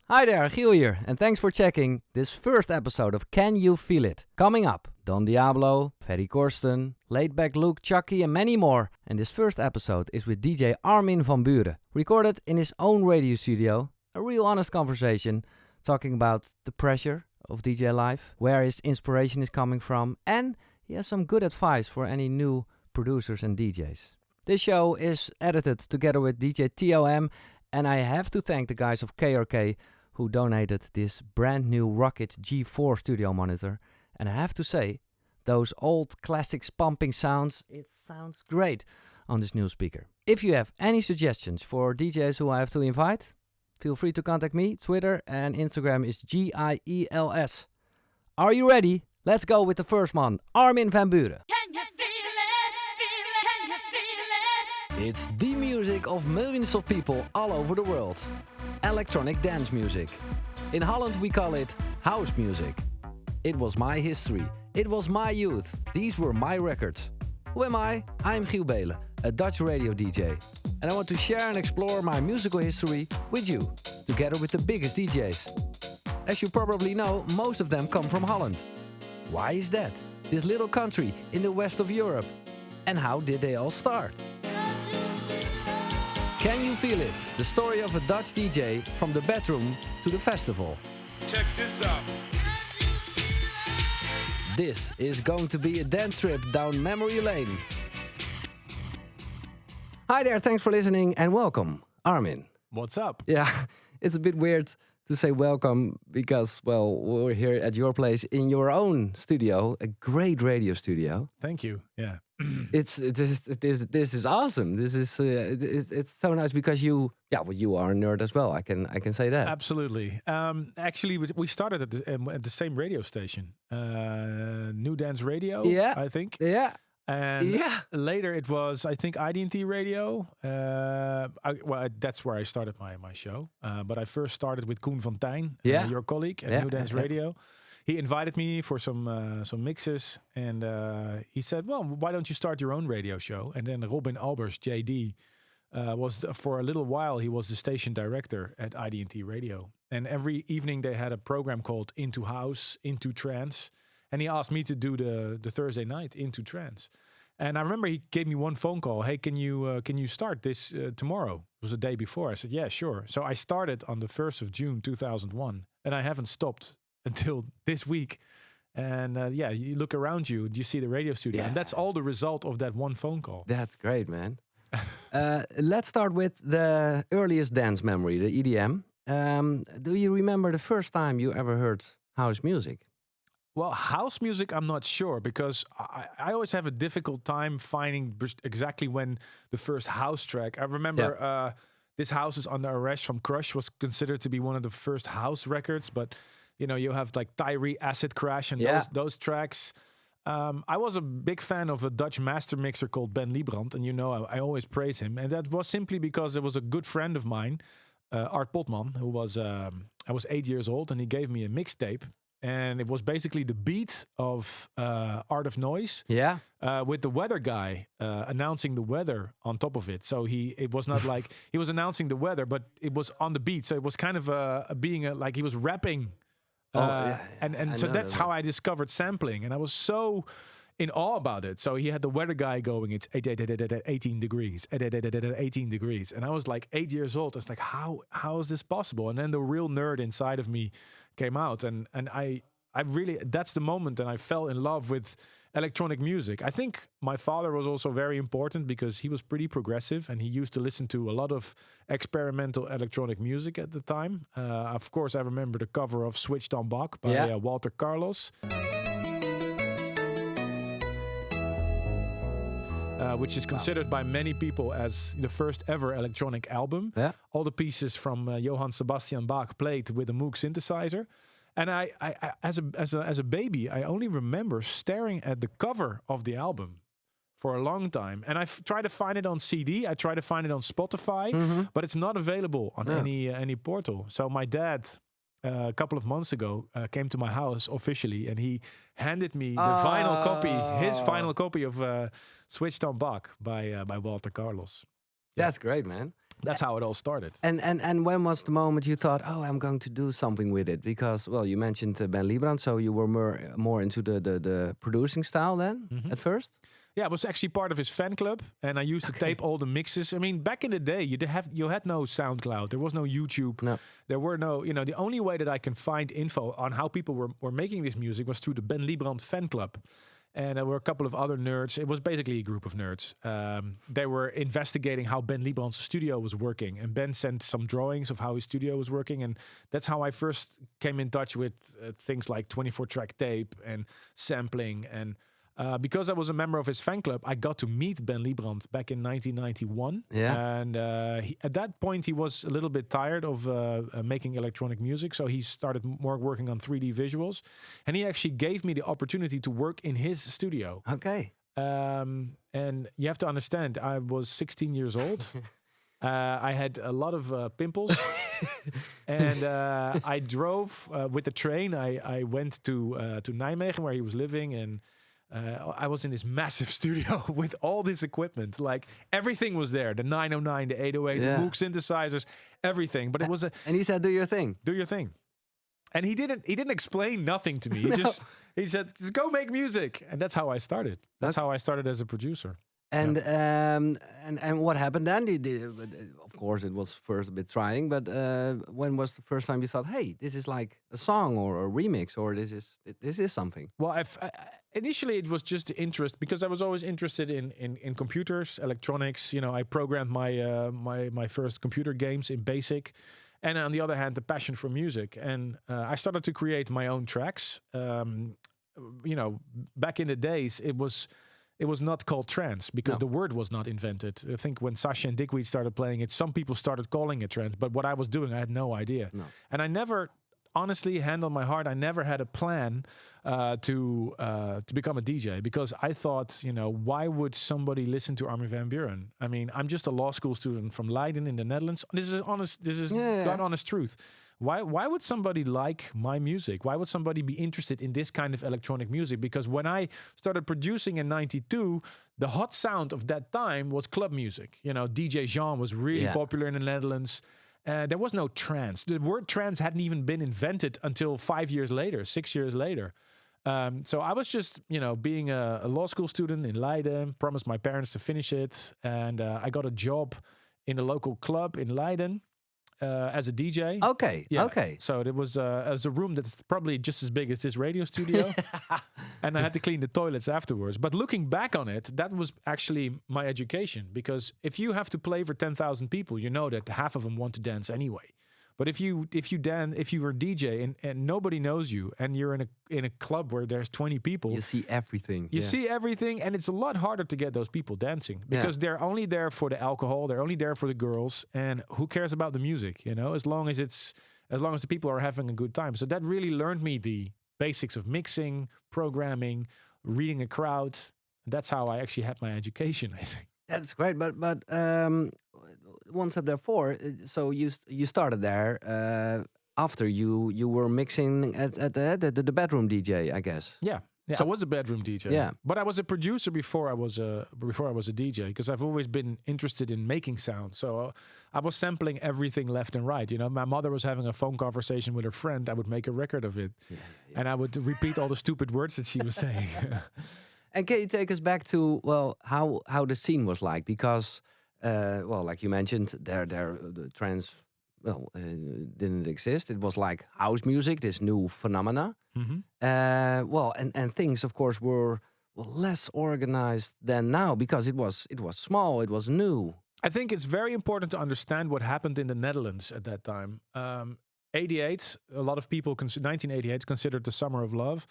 Hi there, Giel here, and thanks for checking this first episode of Can You Feel It? Coming up, Don Diablo, Ferry Corsten, Laidback Luke, Chuckie and many more. And this first episode is with DJ Armin Van Buuren, recorded in his own radio studio, a real honest conversation, talking about the pressure of DJ life, where his inspiration is coming from, and he has some good advice for any new producers and DJs. This show is edited together with DJ TOM, and I have to thank the guys of KRK who donated this brand new Rocket G4 studio monitor. And I have to say, those old classics pumping sounds, it sounds great on this new speaker. If you have any suggestions for DJs who I have to invite, feel free to contact me. Twitter and Instagram is GIELS. Are you ready? Let's go with the first one, Armin Van Buuren. Can you feel it? Feel it? Can you feel it? It's the music of millions of people all over the world. Electronic dance music. In Holland we call it house music. It was my history. It was my youth. These were my records. Who am I? I'm Giel Beelen, a Dutch radio DJ. And I want to share and explore my musical history with you, together with the biggest DJs. As you probably know, most of them come from Holland. Why is that? This little country in the west of Europe. And how did they all start? Can You Feel It? The story of a Dutch DJ from the bedroom to the festival. Check this out. This is going to be a dance trip down memory lane. Hi there, thanks for listening and welcome, Armin. What's up? Yeah, it's a bit weird to say welcome because, well, we're here at your place in your own studio, a great radio studio. Thank you. Yeah. This is awesome. This is it's so nice because you are a nerd as well. I can say that. Absolutely. Actually, we started at the same radio station, New Dance Radio. Yeah, I think. Yeah. And later it was, I think, IDT Radio. That's where I started my show. But I first started with Koen van Tijn, your colleague at New Dance Radio. He invited me for some mixes, and he said, "Well, why don't you start your own radio show?" And then Robin Albers, JD, for a little while he was the station director at IDT Radio. And every evening they had a program called Into House, Into Trance. And he asked me to do the Thursday night Into Trance. And I remember he gave me one phone call. Hey, can you start this tomorrow? It was the day before. I said, yeah, sure. So I started on the 1st of June, 2001. And I haven't stopped until this week. And you look around you, you see the radio studio. Yeah. And that's all the result of that one phone call. That's great, man. Let's start with the earliest dance memory, the EDM. Do you remember the first time you ever heard house music? Well, house music, I'm not sure, because I always have a difficult time finding exactly when the first house track. I remember This House is Under Arrest from Crush was considered to be one of the first house records. But, you have like Tyree, Acid Crash and those tracks. I was a big fan of a Dutch master mixer called Ben Liebrand. And, I always praise him. And that was simply because there was a good friend of mine, Art Potman, who was, I was 8 years old, and he gave me a mixtape. And it was basically the beat of Art of Noise, with the weather guy announcing the weather on top of it. So it was not like he was announcing the weather, but it was on the beat. So it was kind of like he was rapping. And so that's how I discovered sampling. And I was so in awe about it. So he had the weather guy going, it's 18 degrees, 18 degrees. And I was like 8 years old. I was like, how is this possible? And then the real nerd inside of me came out, and I really, that's the moment that I fell in love with electronic music. I think my father was also very important because he was pretty progressive and he used to listen to a lot of experimental electronic music at the time. Of course, I remember the cover of Switched on Bach by Walter Carlos. Which is considered by many people as the first ever electronic album. Yeah. All the pieces from Johann Sebastian Bach played with a Moog synthesizer. And I as a baby, I only remember staring at the cover of the album for a long time. And I tried to find it on CD. I tried to find it on Spotify, but it's not available on any portal. So my dad, a couple of months ago, came to my house officially, and he handed me the vinyl copy, his final copy of Switched on Bach by Walter Carlos. That's great, man. That's how it all started. And when was the moment you thought, oh, I'm going to do something with it? Because, well, you mentioned Ben Liebrand, so you were more into the producing style then at first? Yeah, I was actually part of his fan club, and I used to tape all the mixes. I mean, back in the day, you had no SoundCloud, there was no YouTube, there were no, the only way that I can find info on how people were making this music was through the Ben Liebrand fan club. And there were a couple of other nerds. It was basically a group of nerds. They were investigating how Ben Liebrand's studio was working. And Ben sent some drawings of how his studio was working. And that's how I first came in touch with things like 24-track tape and sampling. And because I was a member of his fan club, I got to meet Ben Liebrand back in 1991. Yeah. And at that point, he was a little bit tired of making electronic music. So he started more working on 3D visuals. And he actually gave me the opportunity to work in his studio. Okay. And you have to understand, I was 16 years old. I had a lot of pimples. And I drove with the train. I went to Nijmegen, where he was living. And I was in this massive studio with all this equipment. Like, everything was there. The 909, the 808, the Moog synthesizers, everything. But it was and he said, do your thing. Do your thing. And he didn't explain nothing to me. He said, just go make music. And that's how I started. That's how I started as a producer. And what happened then? Of course, it was first a bit trying, but when was the first time you thought, "Hey, this is like a song or a remix, or this is something"? Well, initially it was just the interest, because I was always interested in computers, electronics. I programmed my first computer games in BASIC, and on the other hand, the passion for music. And I started to create my own tracks. Back in the days, it was not called trance because the word was not invented. I think when Sasha and Dickweed started playing it, some people started calling it trance. But what I was doing, I had no idea. No. And I never, honestly, hand on my heart, I never had a plan to become a DJ, because I thought, why would somebody listen to Armin Van Buuren? I mean, I'm just a law school student from Leiden in the Netherlands. This is honest. This is God honest truth. Why would somebody like my music? Why would somebody be interested in this kind of electronic music? Because when I started producing in 92, the hot sound of that time was club music. DJ Jean was really popular in the Netherlands. There was no trance. The word trance hadn't even been invented until 6 years later. So I was just, being a law school student in Leiden, promised my parents to finish it. And I got a job in a local club in Leiden. As a DJ. Okay. Yeah. Okay. So it was a room that's probably just as big as this radio studio. And I had to clean the toilets afterwards. But looking back on it, that was actually my education. Because if you have to play for 10,000 people, you know that half of them want to dance anyway. But if you were a DJ and nobody knows you, and you're in a club where there's 20 people, you see everything. You see everything, and it's a lot harder to get those people dancing, because they're only there for the alcohol, they're only there for the girls, and who cares about the music? As long as the people are having a good time. So that really learned me the basics of mixing, programming, reading a crowd. That's how I actually had my education, I think. That's great, but one step therefore. So you started there after you were mixing at the bedroom DJ, I guess. Yeah. So I was a bedroom DJ. Yeah, but I was a producer before I was a DJ, because I've always been interested in making sound. So I was sampling everything left and right. My mother was having a phone conversation with her friend. I would make a record of it, and I would repeat all the stupid words that she was saying. And can you take us back to how the scene was like? Because like you mentioned, the trance didn't exist. It was like house music, this new phenomena. Mm-hmm. And things, of course, were less organized than now, because it was small, it was new. I think it's very important to understand what happened in the Netherlands at that time. 88, a lot of people 1988 is considered the summer of love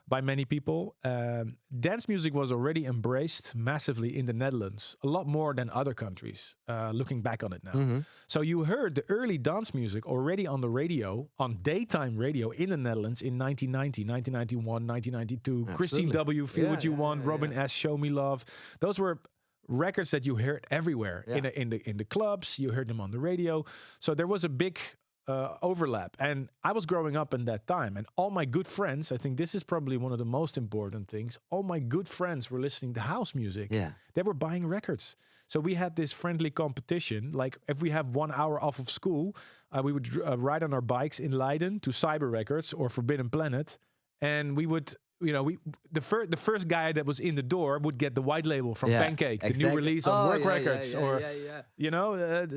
by many people. Dance music was already embraced massively in the Netherlands, a lot more than other countries, looking back on it now. Mm-hmm. So you heard the early dance music already on the radio, on daytime radio in the Netherlands in 1990, 1991, 1992. Absolutely. Christine W., Feel What You Want, Robin S., Show Me Love. Those were records that you heard everywhere in the clubs. You heard them on the radio. So there was a big overlap. And I was growing up in that time, and all my good friends, I think this is probably one of the most important things, all my good friends were listening to house music. Yeah. They were buying records. So we had this friendly competition. Like if we have 1 hour off of school, we would ride on our bikes in Leiden to Cyber Records or Forbidden Planet. And we would, the first guy that was in the door would get the white label from Pancake, the new release on Work Records.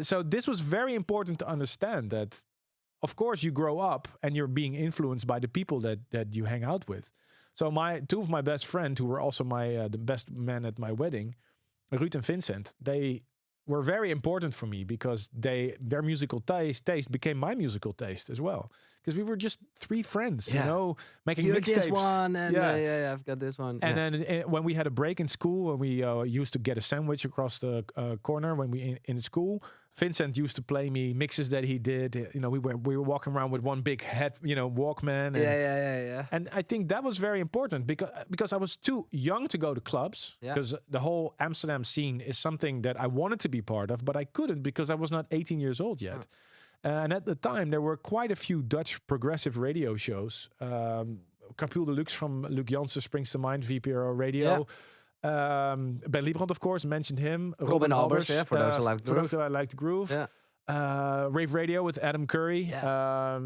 So this was very important to understand that, of course, you grow up and you're being influenced by the people that you hang out with. So two of my best friends, who were also the best men at my wedding, Ruud and Vincent, they were very important for me because their musical taste became my musical taste as well. Because we were just 3 friends, making mixtapes. This one, and I've got this one. And then when we had a break in school, when we used to get a sandwich across the corner when we in school, Vincent used to play me mixes that he did. We were walking around with one big head, Walkman. And, and I think that was very important because I was too young to go to clubs. Because the whole Amsterdam scene is something that I wanted to be part of, but I couldn't because I was not 18 years old yet. And at the time, there were quite a few Dutch progressive radio shows. Capule Deluxe from Luc Janssen springs to mind, VPRO Radio. Ben Liebrand, of course, mentioned him. Robin Albers, for those who like the groove. Rave Radio with Adam Curry. A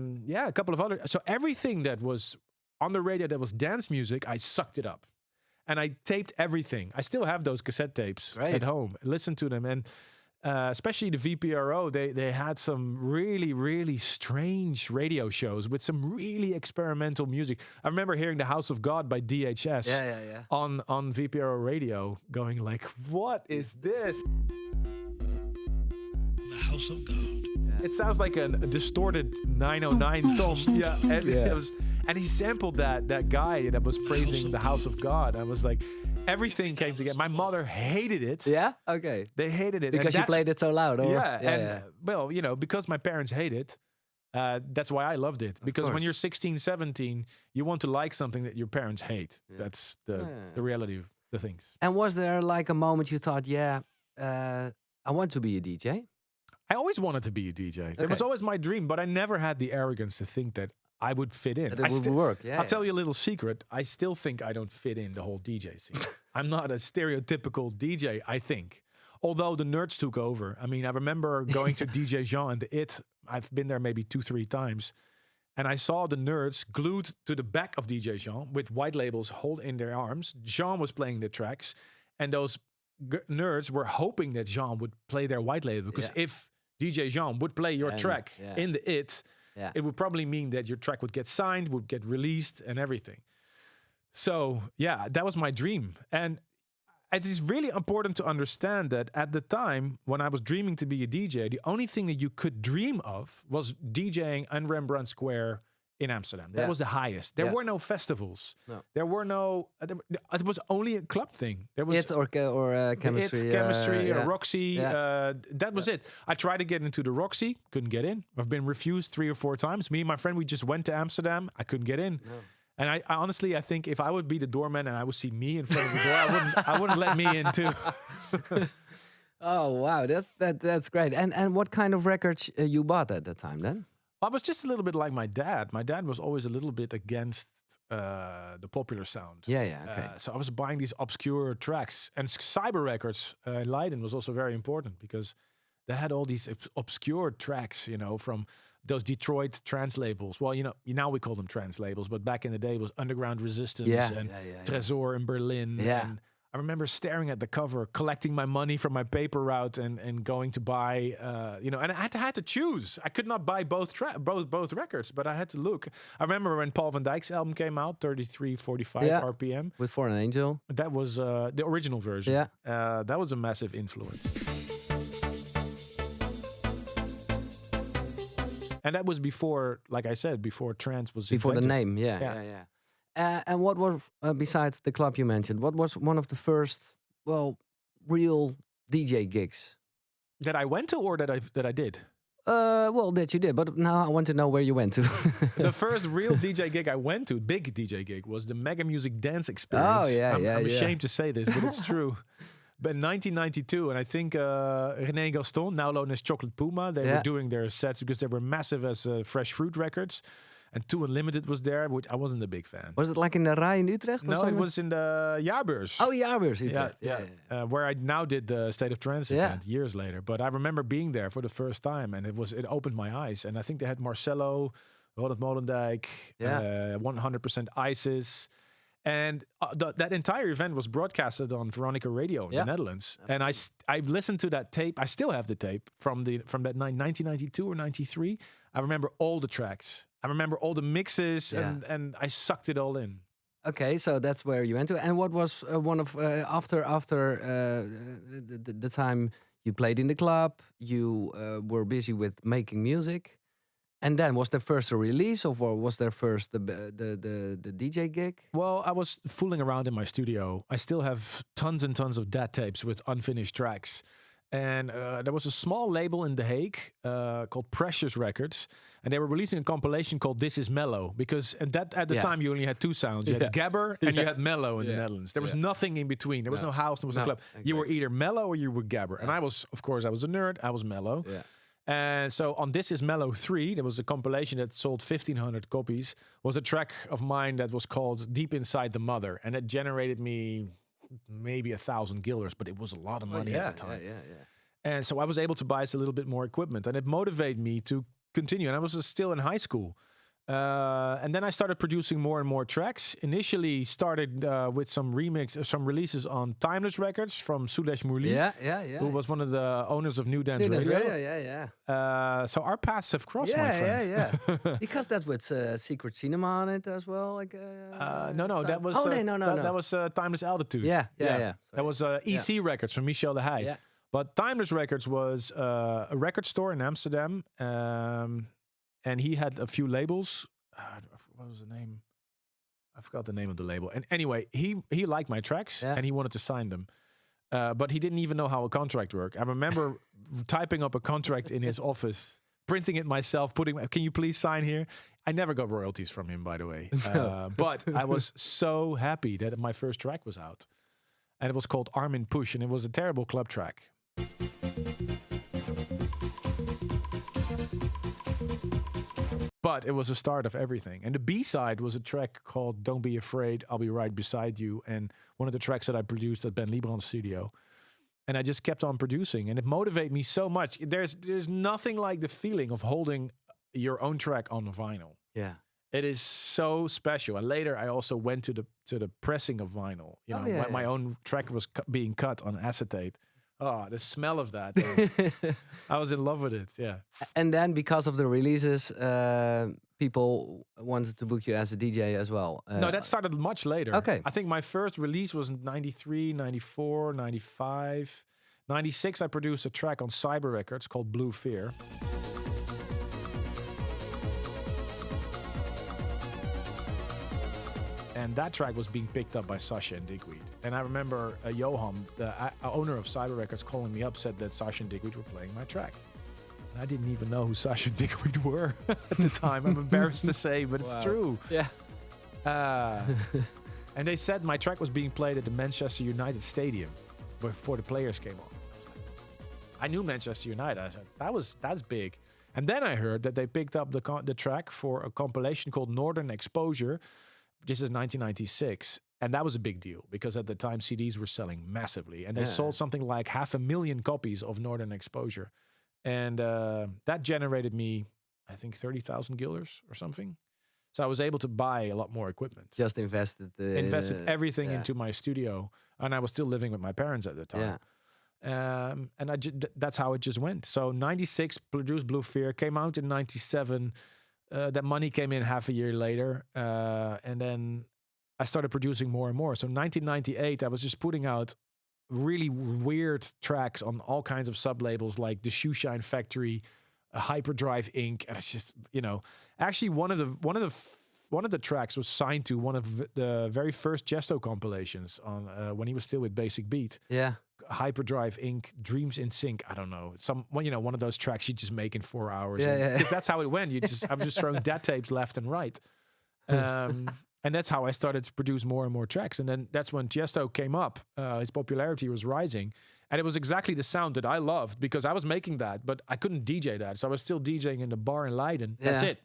couple of other. So everything that was on the radio that was dance music, I sucked it up. And I taped everything. I still have those cassette tapes at home. Listen to them. And especially the VPRO, they had some really, really strange radio shows with some really experimental music. I remember hearing The House of God by DHS on VPRO radio, going like, what is this? The House of God. It sounds like a distorted 909 tom. And he sampled that guy that was praising the House of God. I was like, everything came together. My mother hated it. Yeah? Okay. They hated it. Because you played it so loud? Or? Well, because my parents hate it, that's why I loved it. Because when you're 16, 17, you want to like something that your parents hate. That's the reality of the things. And was there like a moment you thought, I want to be a DJ? I always wanted to be a DJ. It was always my dream, but I never had the arrogance to think that I would fit in. That it would work. I'll tell you a little secret. I still think I don't fit in the whole DJ scene. I'm not a stereotypical DJ, I think. Although the nerds took over. I mean, I remember going to DJ Jean and the IT. I've been there maybe 2-3 times. And I saw the nerds glued to the back of DJ Jean with white labels hold in their arms. Jean was playing the tracks. And those nerds were hoping that Jean would play their white label. Because if DJ Jean would play your track in the IT, it would probably mean that your track would get signed, would get released and everything. So, that was my dream. And it is really important to understand that at the time when I was dreaming to be a DJ, the only thing that you could dream of was DJing on Rembrandt Square in Amsterdam. That was the highest. There were no festivals. No. There were no... it was only a club thing. There was It or Chemistry. Chemistry, Roxy. That was it. I tried to get into the Roxy. Couldn't get in. I've been refused 3 or 4 times. Me and my friend, we just went to Amsterdam. I couldn't get in. No. And I honestly, I think if I would be the doorman and I would see me in front of the door, I wouldn't let me in too. Oh, wow. That's great. And what kind of records you bought at that time then? I was just a little bit like my dad. My dad was always a little bit against the popular sound. Okay. So I was buying these obscure tracks. And Cyber Records in Leiden was also very important because they had all these obscure tracks, from those Detroit trance labels. Well, now we call them trance labels, but back in the day it was Underground Resistance and Tresor in Berlin. And I remember staring at the cover, collecting my money from my paper route and going to buy, and I had to choose. I could not buy both records, but I had to look. I remember when Paul van Dijk's album came out, 3345 RPM. With For an Angel. That was the original version. Yeah. That was a massive influence. And that was before, like I said, before trance was before invented. the name, yeah. And what was, besides the club you mentioned, what was one of the first, real DJ gigs? That I went to or that I did? That you did, but now I want to know where you went to. The first real DJ gig I went to, big DJ gig, was the Mega Music Dance Experience. Oh, yeah, I'm ashamed to say this, but it's true. But in 1992, and I think René Gaston, now known as Chocolate Puma, they were doing their sets because they were massive as Fresh Fruit Records. And 2 Unlimited was there, which I wasn't a big fan. Was it like in the Rai in Utrecht? No, it was in the Jaarbeurs. Oh, Jaarbeurs, Utrecht. Yeah. Where I now did the State of Trance event years later. But I remember being there for the first time, and it opened my eyes. And I think they had Marcello, Ronald Molendijk, 100% ISIS. And that entire event was broadcasted on Veronica Radio in the Netherlands. And I listened to that tape. I still have the tape from that 1992 or 93. I remember all the tracks. I remember all the mixes, and I sucked it all in. Okay, so that's where you went to. And what was one of after the time you played in the club? You were busy with making music, and then was there first a release, or was there first the DJ gig? Well, I was fooling around in my studio. I still have tons and tons of DAT tapes with unfinished tracks. And there was a small label in The Hague called Precious Records, and they were releasing a compilation called This Is Mellow, because at the time you only had 2 sounds. You had Gabber and you had Mellow in the Netherlands. There was nothing in between. There was no house, there was no club. Exactly. You were either Mellow or you were Gabber. And I was a nerd, I was Mellow. Yeah. And so on This Is Mellow 3, there was a compilation that sold 1,500 copies, was a track of mine that was called Deep Inside the Mother, and it generated me maybe 1,000 guilders, but it was a lot of money at the time. And so I was able to buy us a little bit more equipment, and it motivated me to continue. And I was still in high school. And then I started producing more and more tracks. Initially started with some releases on Timeless Records from Sudesh Murli, who was one of the owners of New Dance Radio. So our paths have crossed, my friend. Because that's with Secret Cinema on it as well. Like that was that was Timeless Altitude. That was EC Records from Michel de Heij. But Timeless Records was a record store in Amsterdam. And he had a few labels. What was the name? I forgot the name of the label. And anyway, he liked my tracks and he wanted to sign them. But he didn't even know how a contract worked. I remember typing up a contract in his office, printing it myself, can you please sign here? I never got royalties from him, by the way. But I was so happy that my first track was out. And it was called Armin Push, and it was a terrible club track. But it was the start of everything. And the B-side was a track called Don't Be Afraid, I'll Be Right Beside You. And one of the tracks that I produced at Ben Liebrand's studio. And I just kept on producing. And it motivated me so much. There's nothing like the feeling of holding your own track on vinyl. Yeah. It is so special. And later I also went to the pressing of vinyl. When my own track was being cut on acetate. Oh, the smell of that. I was in love with it, yeah. And then because of the releases, people wanted to book you as a DJ as well. No, that started much later. Okay. I think my first release was in 93, 94, 95. 96, I produced a track on Cyber Records called Blue Fear. And that track was being picked up by Sasha and Digweed. And I remember Johan, the owner of Cyber Records, calling me up, said that Sasha and Digweed were playing my track. And I didn't even know who Sasha and Digweed were at the time. I'm embarrassed to say, but it's true. Yeah. And they said my track was being played at the Manchester United Stadium before the players came on. I knew Manchester United. I said, that's big. And then I heard that they picked up the track for a compilation called Northern Exposure. This is 1996, and that was a big deal because at the time CDs were selling massively, and they sold something like 500,000 copies of Northern Exposure, and that generated me, I think, 30,000 guilders or something. So I was able to buy a lot more equipment. Just invested everything into my studio, and I was still living with my parents at the time. And that's how it just went. So 96 produced Blue Fear, came out in 97. That money came in half a year later, and then I started producing more and more. So 1998, I was just putting out really weird tracks on all kinds of sub-labels like the Shoeshine Factory, Hyperdrive Inc. And it's just, actually one of the tracks was signed to one of the very first Gesto compilations on when he was still with Basic Beat. Yeah. Hyperdrive Inc. Dreams in Sync. I don't know. One of those tracks you just make in 4 hours. Because that's how it went. I was just throwing DAT tapes left and right. And that's how I started to produce more and more tracks. And then that's when Tiesto came up. His popularity was rising. And it was exactly the sound that I loved because I was making that, but I couldn't DJ that. So I was still DJing in the bar in Leiden. That's it.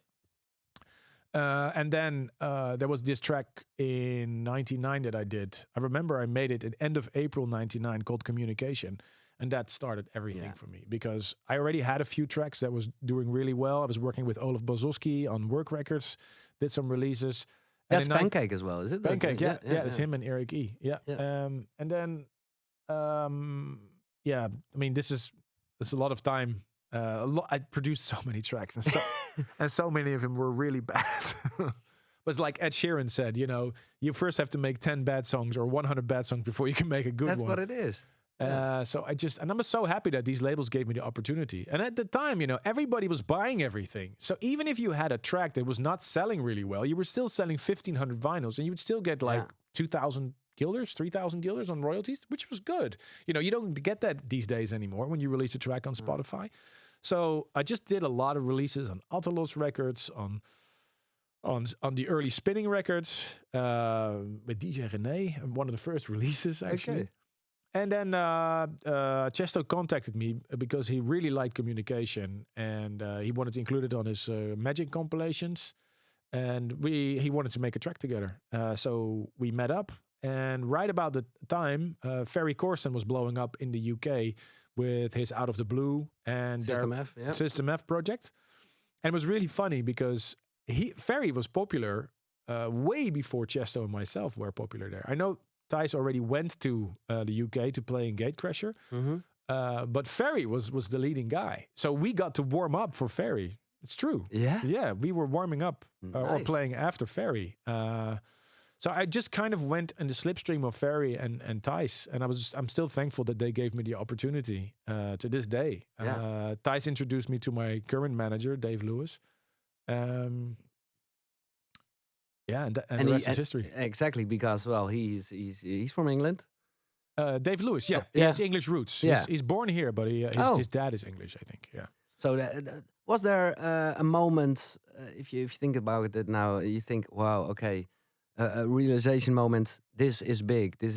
And then there was this track in 99 that I did. I remember I made it at end of April 99 called Communication. And that started everything for me because I already had a few tracks that was doing really well. I was working with Olaf Bozowski on Work Records, did some releases. That's Pancake as well, is it? Pancake, yeah. It's him and Eric E. Yeah. And then, I mean, it's a lot of time. I produced so many tracks and so many of them were really bad. But it's like Ed Sheeran said, you know, you first have to make 10 bad songs or 100 bad songs before you can make a good one. That's what it is. So I'm so happy that these labels gave me the opportunity. And at the time, you know, everybody was buying everything. So even if you had a track that was not selling really well, you were still selling 1,500 vinyls and you would still get like 2,000 guilders, 3,000 guilders on royalties, which was good. You know, you don't get that these days anymore when you release a track on Spotify. So I just did a lot of releases on Atalos Records, on the early Spinning Records, with DJ René, one of the first releases actually. Okay. And then Tiesto contacted me because he really liked Communication and he wanted to include it on his Magic compilations. And he wanted to make a track together. So we met up. And right about the time, Ferry Corsten was blowing up in the UK with his Out of the Blue and System F project. And it was really funny because Ferry was popular way before Tiesto and myself were popular there. I know Thijs already went to the UK to play in Gatecrasher. But Ferry was the leading guy. So we got to warm up for Ferry. It's true. Yeah? Yeah, we were warming up or playing after Ferry. So I just kind of went in the slipstream of Ferry and Thijs. And I'm still thankful that they gave me the opportunity to this day. Thijs introduced me to my current manager, Dave Lewis. And the rest is history. Exactly, because he's from England. Dave Lewis, he has English roots. He's born here, but his dad is English, I think. Yeah. So was there a moment, if you think about it now, you think, wow, okay, a realization moment. This is big. There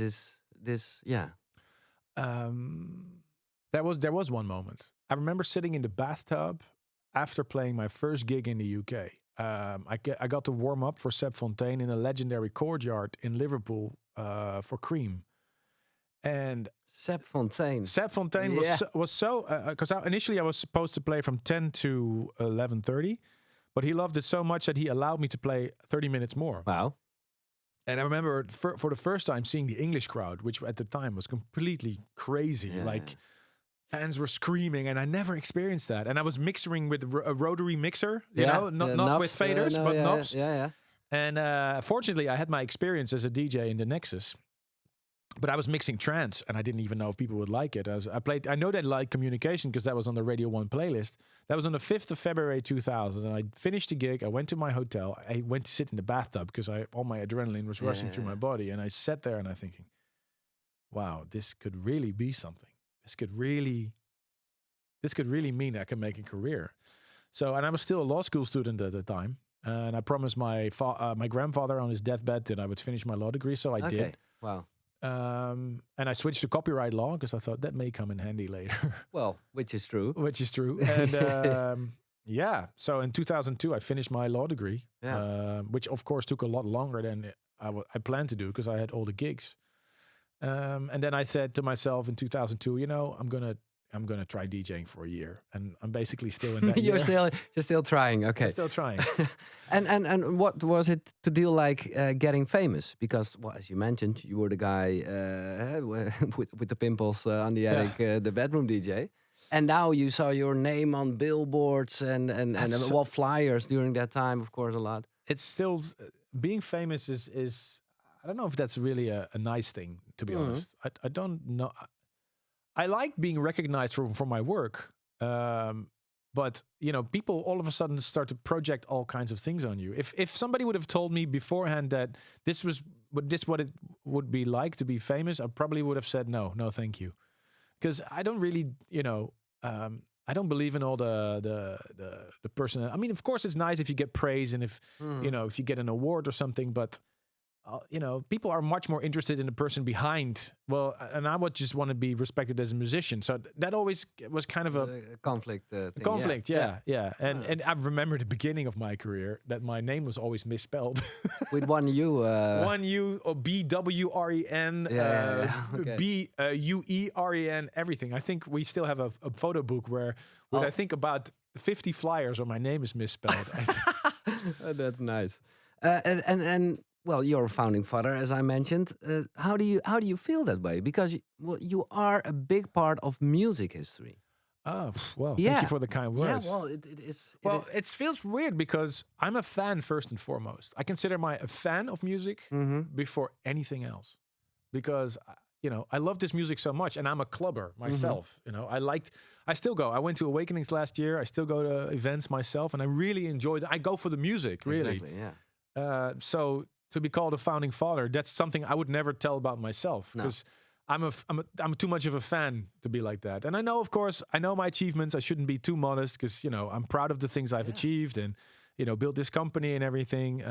was one moment. I remember sitting in the bathtub after playing my first gig in the UK. I got to warm up for Seb Fontaine in a legendary courtyard in Liverpool for Cream. And Seb Fontaine was so because initially I was supposed to play from 10 to 11:30, but he loved it so much that he allowed me to play 30 minutes more. Wow. And I remember for the first time seeing the English crowd, which at the time was completely crazy. Like fans were screaming, and I never experienced that. And I was mixing with a rotary mixer, you know, not with faders, but knobs. And fortunately, I had my experience as a DJ in the Nexus. But I was mixing trance, and I didn't even know if people would like it. I know they like Communication because that was on the Radio 1 playlist. That was on the 5th of February 2000, and I finished the gig. I went to my hotel. I went to sit in the bathtub because all my adrenaline was rushing through my body. And I sat there, and I'm thinking, wow, this could really be something. This could really mean I can make a career. So, and I was still a law school student at the time. And I promised my grandfather on his deathbed that I would finish my law degree, so I did. Wow. And I switched to copyright law because I thought that may come in handy later. Well, which is true. And so in 2002 I finished my law degree, which of course took a lot longer than I planned to do because I had all the gigs. And then I said to myself in 2002, you know, I'm gonna try DJing for a year, and I'm basically still in that. You're still trying. Okay, I'm still trying. and what was it to deal like getting famous? Because, well, as you mentioned, you were the guy with the pimples on the attic, the bedroom DJ, and now you saw your name on billboards and flyers during that time. Of course, a lot. It's still being famous is I don't know if that's really a nice thing, to be honest. I don't know. I like being recognized for my work, but you know, people all of a sudden start to project all kinds of things on you. If somebody would have told me beforehand that this was what it would be like to be famous, I probably would have said no, thank you, because I don't really, you know, I don't believe in all the person. I mean, of course, it's nice if you get praise and if if you get an award or something, but people are much more interested in the person behind. Well, and I would just want to be respected as a musician. So that always was kind of a conflict thing. conflict. Yeah. And I remember the beginning of my career that my name was always misspelled. With one U. One U or BWREN, Okay. BUEREN, everything. I think we still have a photo book where I think about 50 flyers where my name is misspelled. That's nice. And well, you're a founding father, as I mentioned. How do you feel that way? Because you are a big part of music history. Oh, well, thank you for the kind words. Yeah, well, it feels weird because I'm a fan first and foremost. I consider myself a fan of music before anything else, because I love this music so much, and I'm a clubber myself. I still go. I went to Awakenings last year. I still go to events myself, and I really enjoy it. I go for the music, really. Exactly, yeah. So to be called a founding father, that's something I would never tell about myself, because I'm too much of a fan to be like that. And I know, of course, my achievements. I shouldn't be too modest, because I'm proud of the things I've achieved and built this company and everything.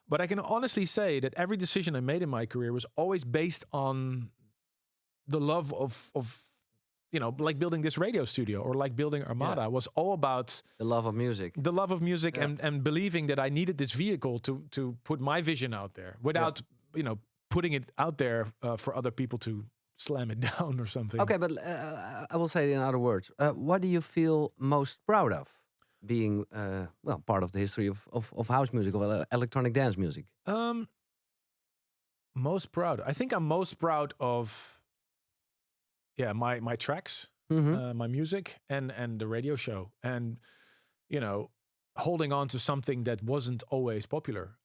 But I can honestly say that every decision I made in my career was always based on the love of like building this radio studio or like building Armada was all about the love of music. The love of music and believing that I needed this vehicle to put my vision out there without putting it out there for other people to slam it down or something. Okay, but I will say it in other words. What do you feel most proud of being part of the history of house music, of electronic dance music? Most proud. I think I'm most proud of my tracks, my music, and the radio show, and holding on to something that wasn't always popular.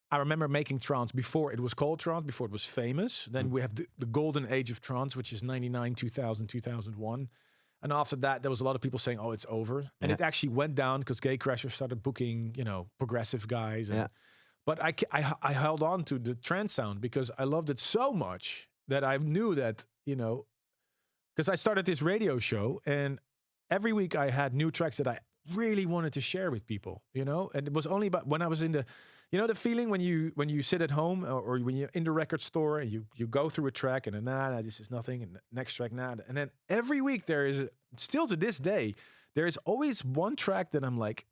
I remember making trance before it was called trance, before it was famous. Then we have the Golden Age of Trance, which is 99, 2000, 2001. And after that, there was a lot of people saying, oh, it's over. And it actually went down because Gay Crashers started booking, progressive guys. And, but I held on to the trance sound because I loved it so much that I knew that, because I started this radio show and every week I had new tracks that I really wanted to share with people, and it was only about when I was in the, the feeling when you sit at home or when you're in the record store and you go through a track and then, this is nothing, and next track, and then every week there is, still to this day, there is always one track that I'm like,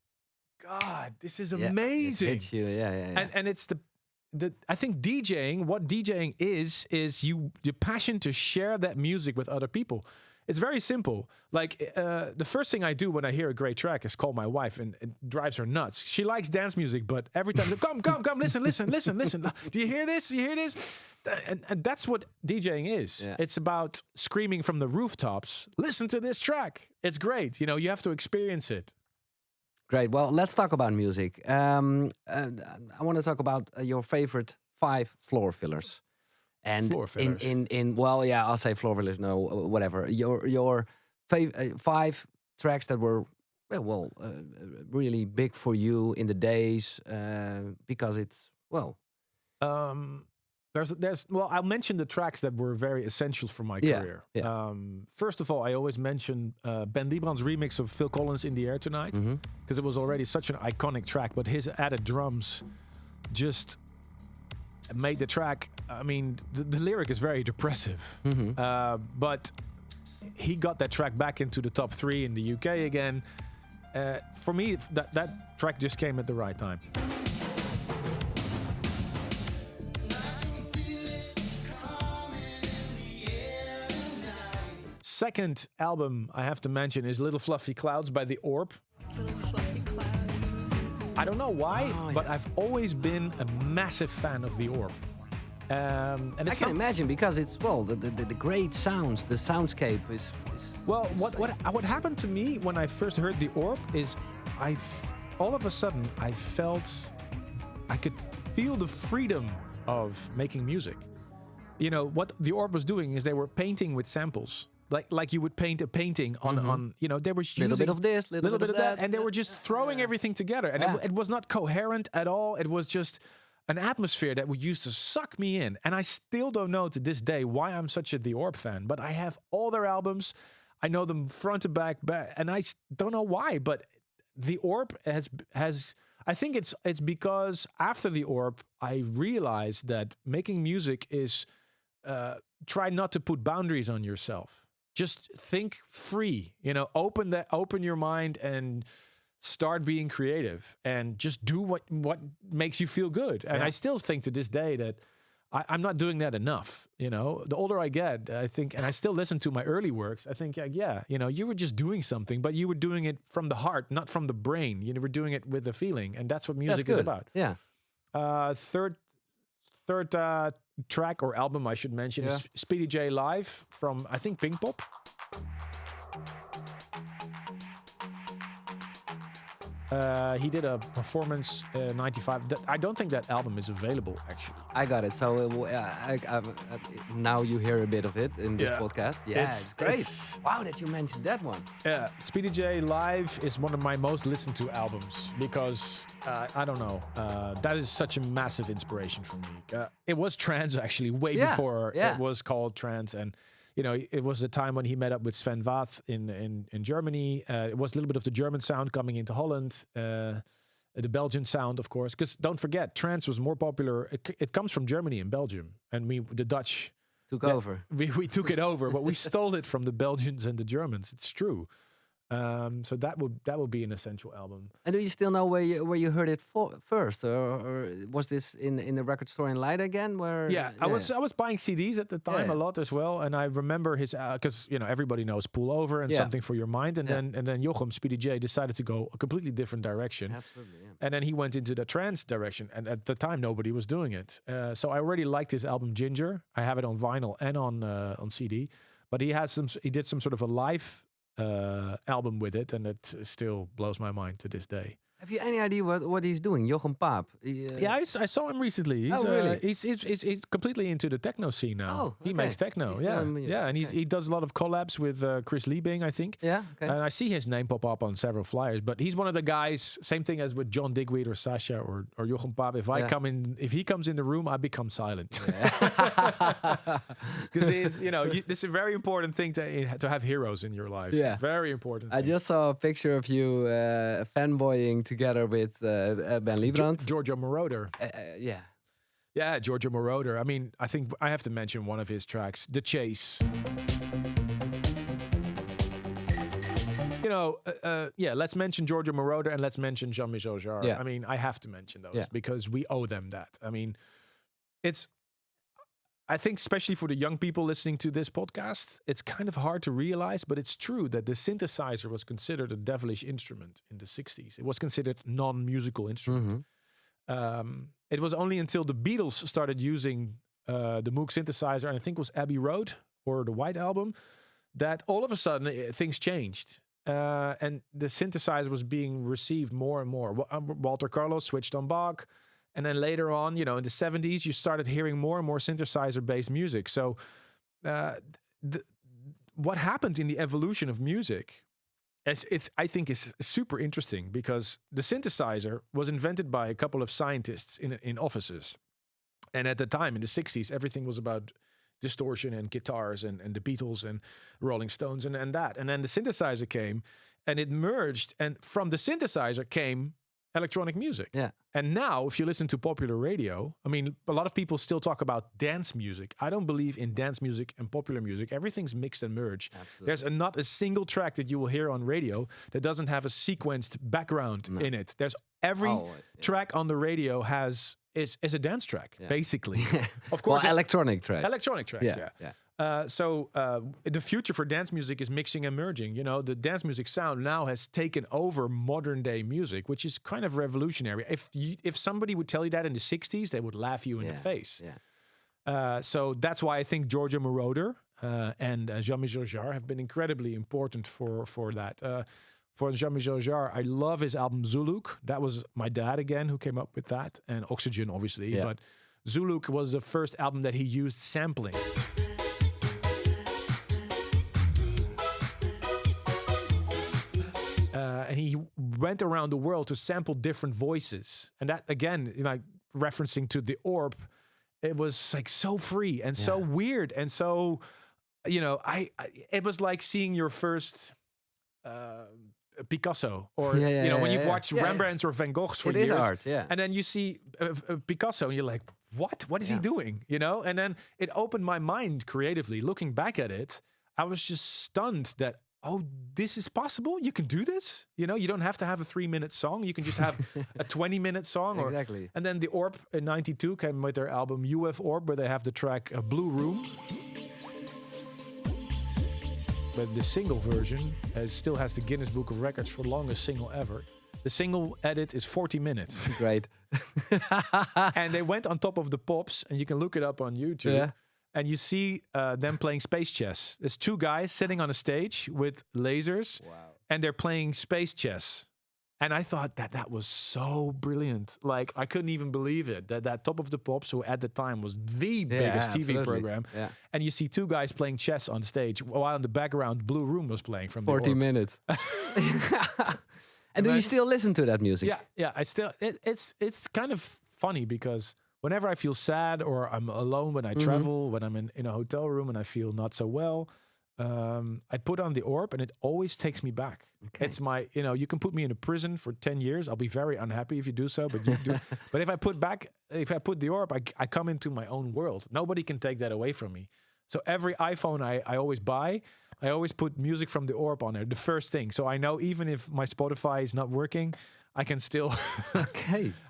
God, this is amazing. It hits you. Yeah. And it's I think DJing, what DJing is the passion to share that music with other people. It's very simple. Like the first thing I do when I hear a great track is call my wife, and it drives her nuts. She likes dance music, but every time, come, listen. Do you hear this? And that's what DJing is. Yeah. It's about screaming from the rooftops, listen to this track. It's great. You have to experience it. Great. Well, let's talk about music. I want to talk about your favorite 5 floor fillers. And floor fillers. I'll say floor fillers. No, whatever. Your 5 tracks that were really big for you in the days because it's I'll mention the tracks that were very essential for my career. Yeah. First of all, I always mention Ben Liebrand's remix of Phil Collins' In the Air Tonight, because it was already such an iconic track, but his added drums just made the track, I mean, the lyric is very depressive, but he got that track back into the top 3 in the UK again. For me, that track just came at the right time. Second album I have to mention is Little Fluffy Clouds by The Orb. I don't know why, but I've always been a massive fan of The Orb. And I can imagine, because it's the great sounds, the soundscape is well. What happened to me when I first heard The Orb is all of a sudden I felt I could feel the freedom of making music. What The Orb was doing is they were painting with samples. Like you would paint a painting on they were using little bit of this, little bit of that, and they were just throwing everything together, and it was not coherent at all. It was just an atmosphere that used to suck me in, and I still don't know to this day why I'm such a The Orb fan. But I have all their albums. I know them front to back, and I don't know why, but the Orb has. I think it's because after the Orb, I realized that making music is try not to put boundaries on yourself. Just think free. Open your mind and start being creative, and just do what makes you feel good. And I still think to this day that I'm not doing that enough. The older I get, I think, and I still listen to my early works, I think, you were just doing something, but you were doing it from the heart, not from the brain. You were doing it with the feeling, and that's what music is about. Yeah. Third track or album I should mention is Speedy J Live from, I think, Pink Pop. He did a performance 95. I don't think that album is available, actually. I got it. So now you hear a bit of it in this podcast. Yeah, it's great. Wow, that you mentioned that one. Yeah, Speedy J Live is one of my most listened to albums because, I don't know, that is such a massive inspiration for me. It was trance, actually, way before it was called trance. And it was the time when he met up with Sven Vath in Germany. It was a little bit of the German sound coming into Holland, the Belgian sound, of course. Because don't forget, trance was more popular. It comes from Germany and Belgium, and the Dutch took over. We took it over, but we stole it from the Belgians and the Germans. It's true. So that would be an essential album. And do you still know where you heard it first, or was this in the record store in Leiden again? I was buying CDs at the time a lot as well, and I remember his because everybody knows Pull Over and Something for Your Mind, and then Jochem Speedy J decided to go a completely different direction. Absolutely, yeah. And then he went into the trance direction, and at the time nobody was doing it. So I already liked his album Ginger. I have it on vinyl and on CD, but he did some sort of a live album with it, and it still blows my mind to this day. Have you any idea what he's doing, Jochem Paap? I saw him recently. He's, really? He's completely into the techno scene now. Oh, okay. He makes techno, and he does a lot of collabs with Chris Liebing, I think. Yeah, okay. And I see his name pop up on several flyers. But he's one of the guys. Same thing as with John Digweed or Sasha or Jochem Paap. If he comes in the room, I become silent. Because this is a very important thing to have heroes in your life. Yeah, very important. I just saw a picture of you fanboying together with Ben Liebrand. Giorgio Moroder. Yeah, Giorgio Moroder. I mean, I think I have to mention one of his tracks, The Chase. Let's mention Giorgio Moroder and let's mention Jean-Michel Jarre. Yeah. I mean, I have to mention those because we owe them that. I mean, I think especially for the young people listening to this podcast, it's kind of hard to realize, but it's true that the synthesizer was considered a devilish instrument in the 60s. It was considered non-musical instrument. Mm-hmm. It was only until the Beatles started using the Moog synthesizer, and I think it was Abbey Road or the White Album, that all of a sudden things changed. And the synthesizer was being received more and more. Walter Carlos switched on Bach. And then later on, in the 70s, you started hearing more and more synthesizer-based music. So what happened in the evolution of music, I think is super interesting, because the synthesizer was invented by a couple of scientists in offices. And at the time, in the 60s, everything was about distortion and guitars and the Beatles and Rolling Stones and that. And then the synthesizer came and it merged. And from the synthesizer came electronic music. Yeah. And now, if you listen to popular radio, I mean, a lot of people still talk about dance music. I don't believe in dance music and popular music. Everything's mixed and merged. Absolutely. There's not a single track that you will hear on radio that doesn't have a sequenced background in it. There's every track on the radio is a dance track, basically. Of course, electronic track. Electronic track, yeah. So the future for dance music is mixing and merging. The dance music sound now has taken over modern day music, which is kind of revolutionary. If somebody would tell you that in the 60s, they would laugh you in the face. Yeah. So that's why I think Giorgio Moroder and Jean-Michel Jarre have been incredibly important for that. For Jean-Michel Jarre, I love his album Zuluk. That was my dad again who came up with that. And Oxygen, obviously. Yeah. But Zuluk was the first album that he used sampling. And he went around the world to sample different voices. And that, again, referencing to the Orb, it was like so free and so weird and so you know, I it was like seeing your first Picasso, or you know, when you've watched Rembrandts or Van Goghs for It years, is art, yeah. and then you see Picasso, and you're like, what is he doing? You know, and then it opened my mind creatively. Looking back at it, I was just stunned that, oh, this is possible. You can do this. You know, you don't have to have a 3-minute song. You can just have a 20-minute song. Exactly. And then the Orb in '92 came with their album UF Orb, where they have the track Blue Room. But the single version still has the Guinness Book of Records for longest single ever. The single edit is 40 minutes. Great. And they went on top of the pops, and you can look it up on YouTube. Yeah. And you see them playing space chess. There's 2 guys sitting on a stage with lasers, and they're playing space chess. And I thought that was so brilliant. Like, I couldn't even believe it. That Top of the Pops, who at the time was the biggest TV program. Yeah. And you see 2 guys playing chess on stage, while in the background, Blue Room was playing from 40 minutes. And do you still listen to that music? Yeah. I still. It's kind of funny because whenever I feel sad or I'm alone when I travel, when I'm in a hotel room and I feel not so well, I put on the Orb, and it always takes me back. Okay. It's my, you know, you can put me in a prison for 10 years. I'll be very unhappy if you do so, but you do. But if I put the Orb, I come into my own world. Nobody can take that away from me. So every iPhone I always buy, I always put music from the Orb on there, the first thing. So I know even if my Spotify is not working, I can still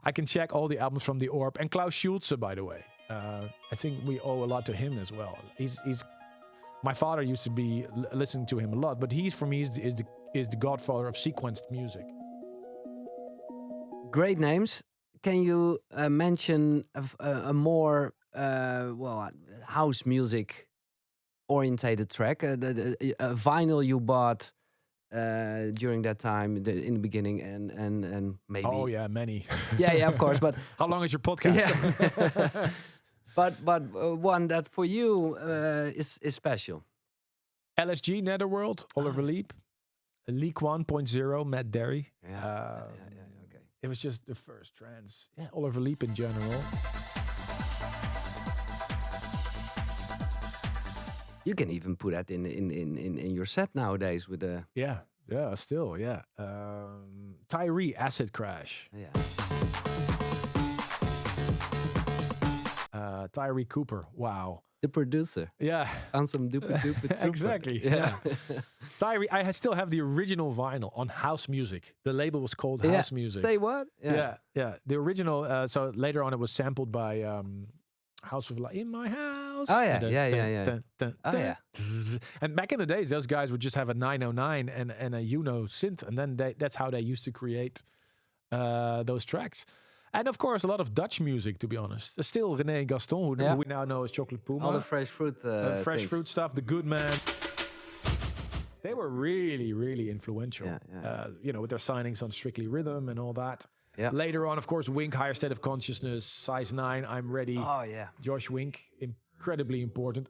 I can check all the albums from the Orb. And Klaus Schulze, by the way, I think we owe a lot to him as well. He's my father used to be listening to him a lot, but he's, for me, is the godfather of sequenced music. Great names. Can you mention a more house music orientated track, a vinyl you bought during that time in the beginning, and maybe? Oh yeah, many. yeah, of course. But how long is your podcast? Yeah. But one that for you is special. LSG Netherworld, Oliver Leap, Leak 1.0, Matt Derry. Yeah. Okay. It was just the first trance. Yeah, Oliver Leap in general. You can even put that in your set nowadays with the still. Tyree, Acid Crash. Yeah. Tyree Cooper, wow. The producer. Yeah. On some duper. Exactly, yeah. Tyree, I still have the original vinyl on House Music. The label was called House Music. Say what? Yeah. The original, so later on it was sampled by House of Light, In My House. Oh, yeah. And back in the days, those guys would just have a 909 and a Uno synth, and then that's how they used to create those tracks. And of course, a lot of Dutch music, to be honest. There's still René Gaston, who we now know as Chocolate Puma. All the fresh fruit fruit stuff, The Good Man. They were really, really influential. With their signings on Strictly Rhythm and all that. Yeah. Later on, of course, Wink, Higher State of Consciousness, Size 9, I'm Ready. Oh, yeah. Josh Wink, incredibly important.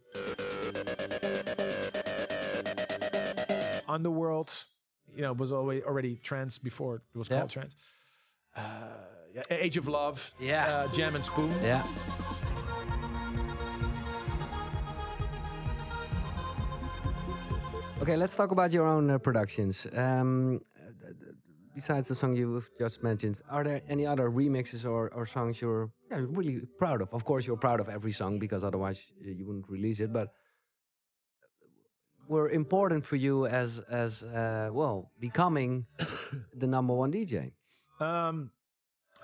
Underworld, was already trance before it was called trance. Age of Love, Jam and Spoon. Yeah. Okay, let's talk about your own productions. Besides the song you've just mentioned, are there any other remixes or songs you're really proud of? Of course, you're proud of every song because otherwise you wouldn't release it. But were important for you as becoming the number one DJ.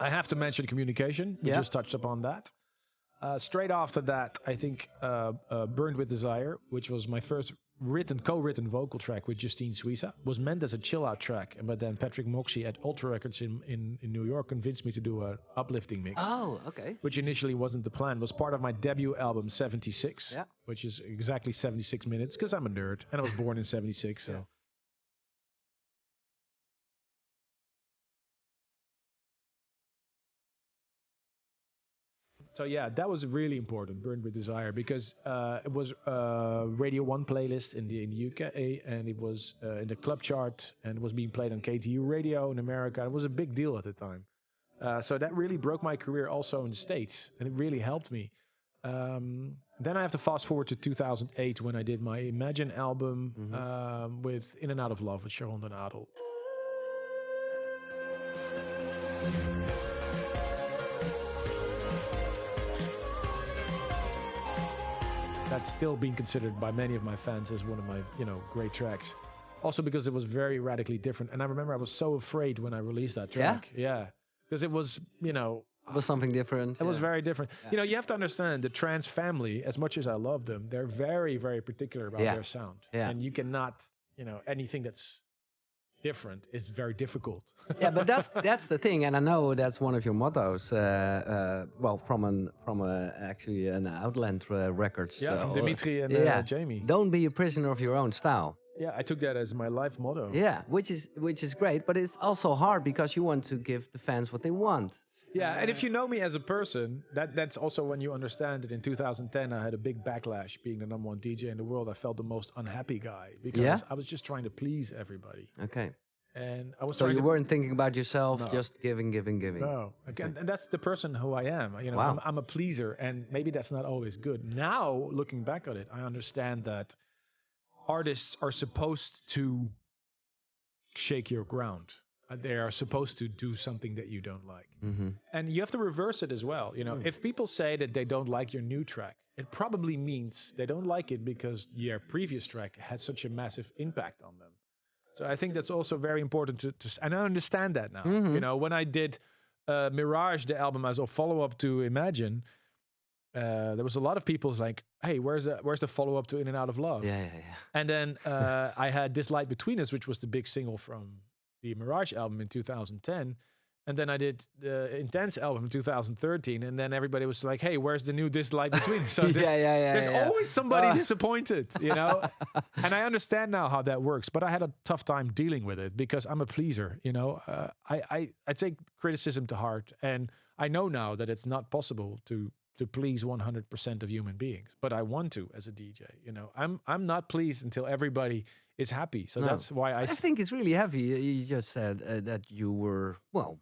I have to mention Communication. We just touched upon that. Straight after that, I think Burned with Desire, which was my first co-written vocal track with Justine Suissa, was meant as a chill-out track, but then Patrick Moxie at Ultra Records in New York convinced me to do an uplifting mix. Oh, okay. Which initially wasn't the plan. It was part of my debut album, 76, which is exactly 76 minutes, because I'm a nerd, and I was born in 76, so... So that was really important, Burned with Desire, because it was a Radio 1 playlist in the UK, and it was in the club chart, and it was being played on KTU radio in America. It was a big deal at the time. So that really broke my career also in the States, and it really helped me. Then I have to fast forward to 2008 when I did my Imagine album with In and Out of Love with Sharon den Adel. That's still being considered by many of my fans as one of my, great tracks. Also because it was very radically different. And I remember I was so afraid when I released that track. Yeah. Because it was, It was something different. it was very different. You have to understand the trance family, as much as I love them, they're very, very particular about their sound. Yeah. And you cannot, anything that's different is very difficult. Yeah, but that's the thing, and I know that's one of your mottos. From actually an Outland Records. From Dimitri and Jamie. Don't be a prisoner of your own style. Yeah, I took that as my life motto. Yeah, which is great, but it's also hard because you want to give the fans what they want. Yeah, and if you know me as a person, that's also when you understand that in 2010 I had a big backlash being the #1 DJ in the world. I felt the most unhappy guy because I was just trying to please everybody. Okay. And I was So you weren't thinking about yourself, No. just giving. No, again, and that's the person who I am. Wow. I'm a pleaser, and maybe that's not always good. Now, looking back at it, I understand that artists are supposed to shake your ground. They are supposed to do something that you don't like. Mm-hmm. And you have to reverse it as well. If people say that they don't like your new track, it probably means they don't like it because your previous track had such a massive impact on them. So I think that's also very important to and I understand that now. Mm-hmm. When I did Mirage, the album as a follow-up to Imagine, there was a lot of people like, hey, where's the follow-up to In and Out of Love? Yeah. And then I had This Light Between Us, which was the big single from the Mirage album in 2010. And then I did the Intense album in 2013. And then everybody was like, hey, where's the new This Light Between Us? So there's always somebody disappointed, And I understand now how that works. But I had a tough time dealing with it because I'm a pleaser, I take criticism to heart. And I know now that it's not possible to please 100% of human beings, but I want to as a DJ. I'm not pleased until everybody is happy. So that's why I think it's really heavy. You just said that you were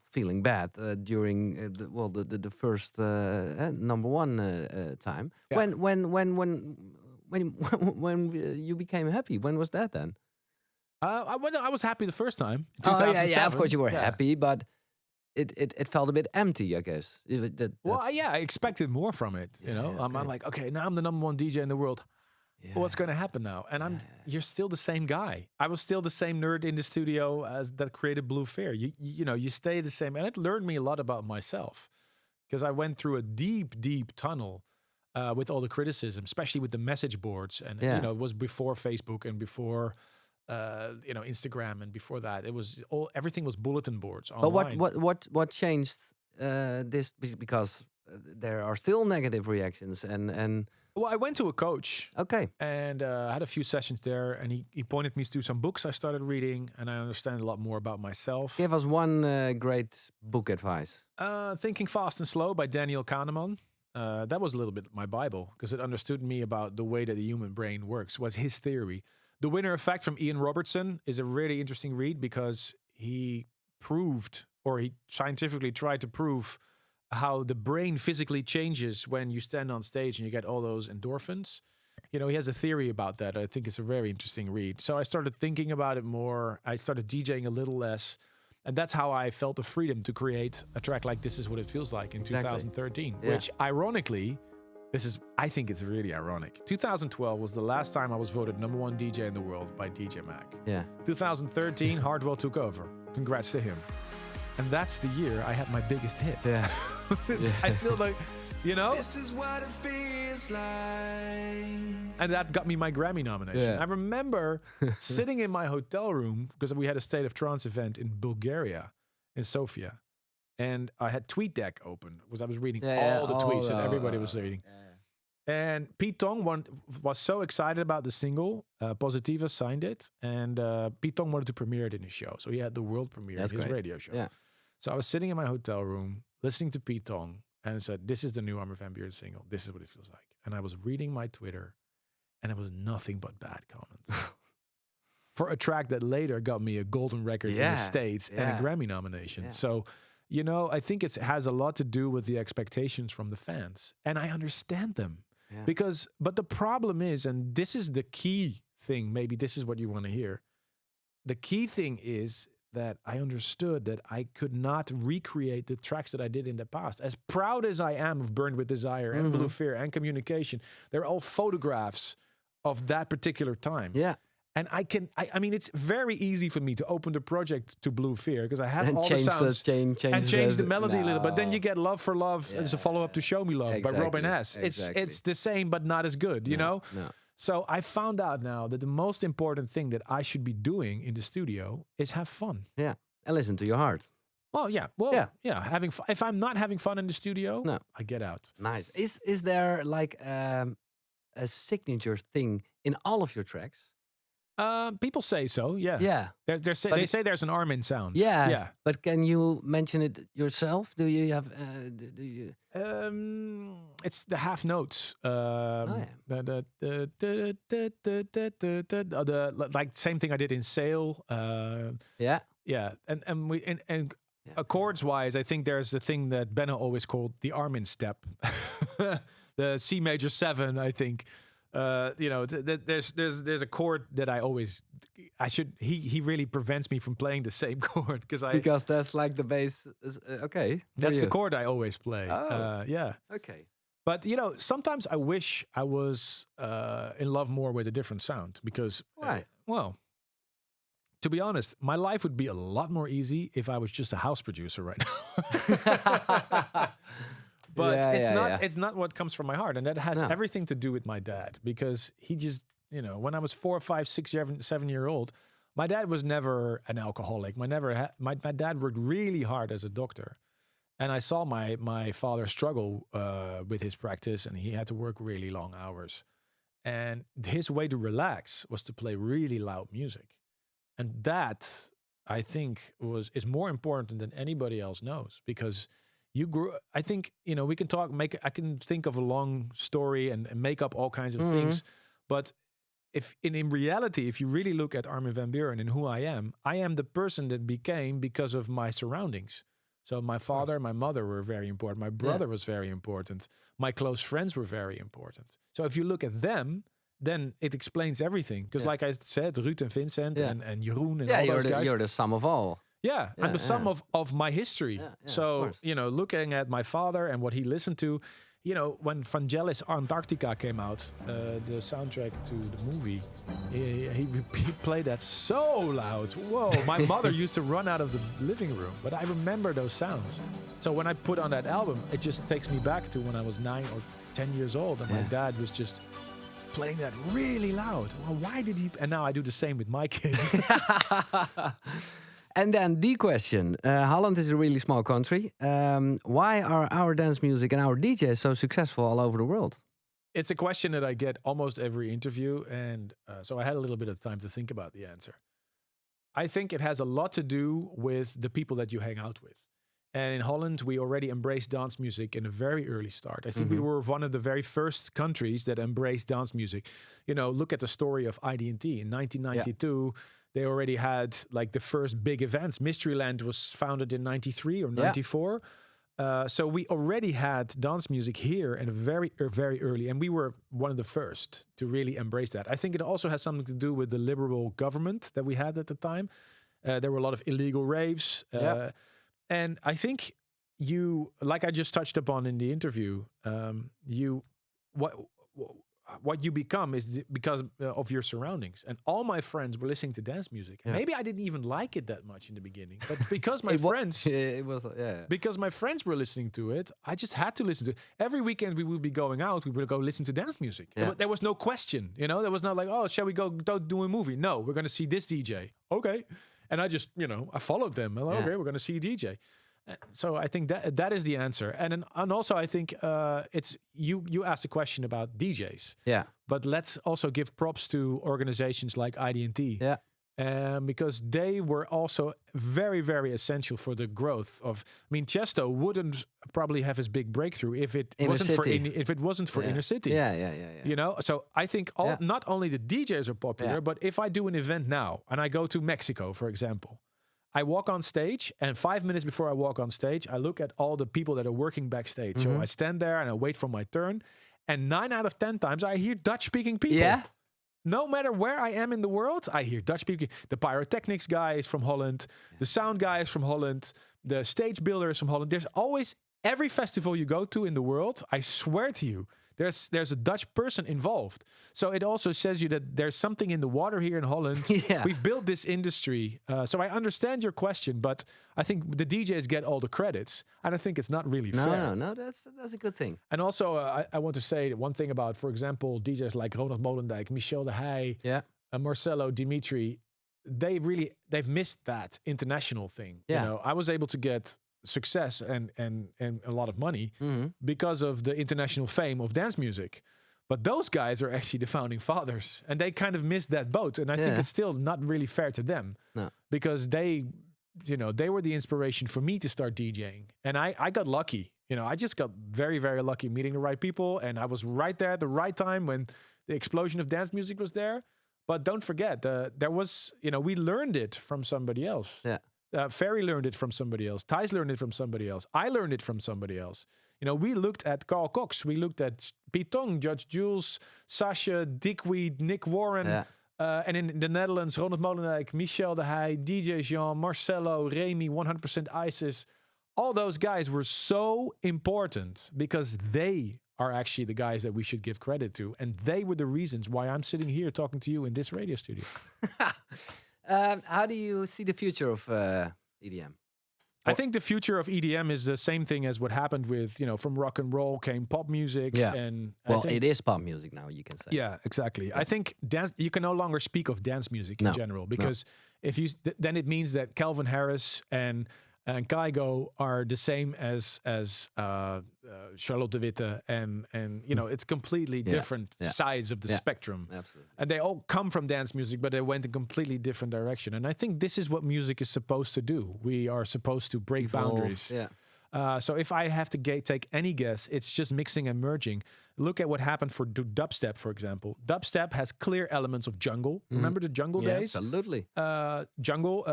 feeling bad during the first #1 time. Yeah. When you became happy, when was that then? I was happy the first time. Oh yeah, of course you were Yeah. happy, but it felt a bit empty, I guess. I expected more from it. I'm like, okay, now I'm the #1 DJ in the world. Yeah. What's going to happen now? And you're still the same guy. I was still the same nerd in the studio as that created Blue Fair. You stay the same, and it learned me a lot about myself because I went through a deep tunnel with all the criticism, especially with the message boards. And it was before Facebook and before Instagram, and before that, it was everything was bulletin boards online. But what changed this? Because there are still negative reactions and. Well, I went to a coach. Okay. And I had a few sessions there, and he pointed me to some books I started reading, and I understand a lot more about myself. Give us one great book advice. Thinking Fast and Slow by Daniel Kahneman. That was a little bit my Bible, because it understood me about the way that the human brain works, was his theory. The Winner Effect from Ian Robertson is a really interesting read, because he proved, or he scientifically tried to prove, how the brain physically changes when you stand on stage and you get all those endorphins. He has a theory about that. I think it's a very interesting read. So I started thinking about it more. I started DJing a little less. And that's how I felt the freedom to create a track like This Is What It Feels Like in 2013. Yeah. Which, ironically, I think it's really ironic. 2012 was the last time I was voted #1 DJ in the world by DJ Mag. Yeah. 2013, Hardwell took over. Congrats to him. And that's the year I had my biggest hit. Yeah. I still like, This is what it feels like. And that got me my Grammy nomination. Yeah. I remember sitting in my hotel room, because we had a State of Trance event in Bulgaria, in Sofia. And I had TweetDeck open, because I was reading all the tweets that everybody was reading. Yeah. And Pete Tong was so excited about the single. Positiva signed it. And Pete Tong wanted to premiere it in his show. So he had the world premiere in his radio show. Yeah. So I was sitting in my hotel room, listening to Pete Tong, and I said, this is the new Armin Van Buuren single. This is what it feels like. And I was reading my Twitter, and it was nothing but bad comments. For a track that later got me a golden record in the States and a Grammy nomination. Yeah. So you know, I think it has a lot to do with the expectations from the fans. And I understand them. Yeah. But the problem is, and this is the key thing, maybe this is what you want to hear. The key thing is that I understood that I could not recreate the tracks that I did in the past. As proud as I am of Burned with Desire and Blue Fear and Communication, they're all photographs of that particular time. Yeah. And I mean, it's very easy for me to open the project to Blue Fear because I have And all change the sounds change the melody a little. But then you get Love for Love as a follow-up to Show Me Love by Robin S. It's the same, but not as good, you know? No. So I found out now that the most important thing that I should be doing in the studio is have fun. Yeah. And listen to your heart. Well, yeah. Having fun. If I'm not having fun in the studio, I get out. Nice. Is there like a signature thing in all of your tracks? People say so, yeah. Yeah. They say there's an Armin sound. Yeah. But can you mention it yourself? Do you have? It's the half notes. Like same thing I did in Sail. Yeah. And chords wise, I think there's the thing that Benno always called the Armin step, the C major 7. I think. You know, there's a chord that he really prevents me from playing the same chord because that's like the bass. Okay, that's the chord I always play. Yeah. Okay. But you know, sometimes I wish I was in love more with a different sound because why? Well, to be honest, my life would be a lot more easy if I was just a house producer right now. But it's not what comes from my heart. And that has everything to do with my dad. Because he just, you know, when I was 4, 5, 6, 7 year old, my dad was never an alcoholic. My dad worked really hard as a doctor. And I saw my father struggle with his practice. And he had to work really long hours. And his way to relax was to play really loud music. And that, I think, is more important than anybody else knows. Because you grew. I think, you know, we can talk. I can think of a long story and make up all kinds of things. But if in reality, if you really look at Armin Van Buuren and who I am the person that became because of my surroundings. So my father and my mother were very important. My brother was very important. My close friends were very important. So if you look at them, then it explains everything. Because like I said, Ruud and Vincent and Jeroen and all those guys. You're the sum of all. Yeah, I'm the sum of my history. So, you know, looking at my father and what he listened to, you know, when Vangelis Antarctica came out, the soundtrack to the movie, he played that so loud. Whoa, my mother used to run out of the living room, but I remember those sounds. So when I put on that album, it just takes me back to when I was 9 or 10 years old and my dad was just playing that really loud. Well, why did he? And now I do the same with my kids. And then the question, Holland is a really small country. Why are our dance music and our DJs so successful all over the world? It's a question that I get almost every interview. And so I had a little bit of time to think about the answer. I think it has a lot to do with the people that you hang out with. And in Holland, we already embraced dance music in a very early start. I think we were one of the very first countries that embraced dance music. You know, look at the story of IDT. In 1992, they already had like the first big events. Mysteryland was founded in 93 or 94. So we already had dance music here in a very early, and we were one of the first to really embrace that. I think it also has something to do with the liberal government that we had at the time. There were a lot of illegal raves. And I think like I just touched upon in the interview, what you become is because of your surroundings. And all my friends were listening to dance music. Maybe I didn't even like it that much in the beginning, but because my because my friends were listening to it, I just had to listen to it. Every weekend we would be going out, we would go listen to dance music. There was no question, you know, there was not like, oh, shall we go do a movie? No, we're going to see this DJ. Okay. And I just, you know, I followed them. I'm like, okay, we're going to see a DJ. So I think that is the answer. And also I think it's you asked a question about DJs. Yeah. But let's also give props to organizations like IDT. Yeah. Because they were also very, very essential for the growth of. I mean, Chesto wouldn't probably have his big breakthrough if it wasn't for inner city. Yeah. You know, so I think not only the DJs are popular, but if I do an event now and I go to Mexico, for example, I walk on stage, and 5 minutes before I walk on stage, I look at all the people that are working backstage. So I stand there and I wait for my turn. And 9 out of 10 times, I hear Dutch-speaking people. Yeah? No matter where I am in the world, I hear Dutch-speaking. The pyrotechnics guy is from Holland. The sound guy is from Holland. The stage builder is from Holland. There's always, every festival you go to in the world, I swear to you, there's a Dutch person involved. So it also says you that there's something in the water here in Holland. Yeah. We've built this industry. So I understand your question, but I think the DJs get all the credits. And I think it's not really fair. No, that's a good thing. And also, I want to say one thing about, for example, DJs like Ronald Molendijk, Michel de Heij, Marcelo, Dimitri. They've missed that international thing. Yeah. You know, I was able to get success and a lot of money because of the international fame of dance music. But those guys are actually the founding fathers, and they kind of missed that boat. And I think it's still not really fair to them because they were the inspiration for me to start DJing. And I got lucky. You know, I just got very, very lucky meeting the right people. And I was right there at the right time when the explosion of dance music was there. But don't forget, there was, we learned it from somebody else. Yeah. Ferry learned it from somebody else. Thijs learned it from somebody else. I learned it from somebody else. You know, we looked at Carl Cox. We looked at Pitong, Judge Jules, Sasha, Dickweed, Nick Warren. And in the Netherlands, Ronald Molendijk, Michel de Heij, DJ Jean, Marcelo, Remy, 100% ISIS. All those guys were so important because they are actually the guys that we should give credit to. And they were the reasons why I'm sitting here talking to you in this radio studio. How do you see the future of EDM? I think the future of EDM is the same thing as what happened with, from rock and roll came pop music. Yeah. And It is pop music now, you can say. Yeah, exactly. Yeah. I think dance, you can no longer speak of dance music in general because if you then it means that Calvin Harris and Kygo are the same as Charlotte de Witte and it's completely different sides of the spectrum. Absolutely. And they all come from dance music, but they went in a completely different direction. And I think this is what music is supposed to do. We are supposed to break boundaries. Yeah. So if I have to take any guess, it's just mixing and merging. Look at what happened for dubstep, for example. Dubstep has clear elements of jungle. Remember the jungle days? Absolutely. Jungle,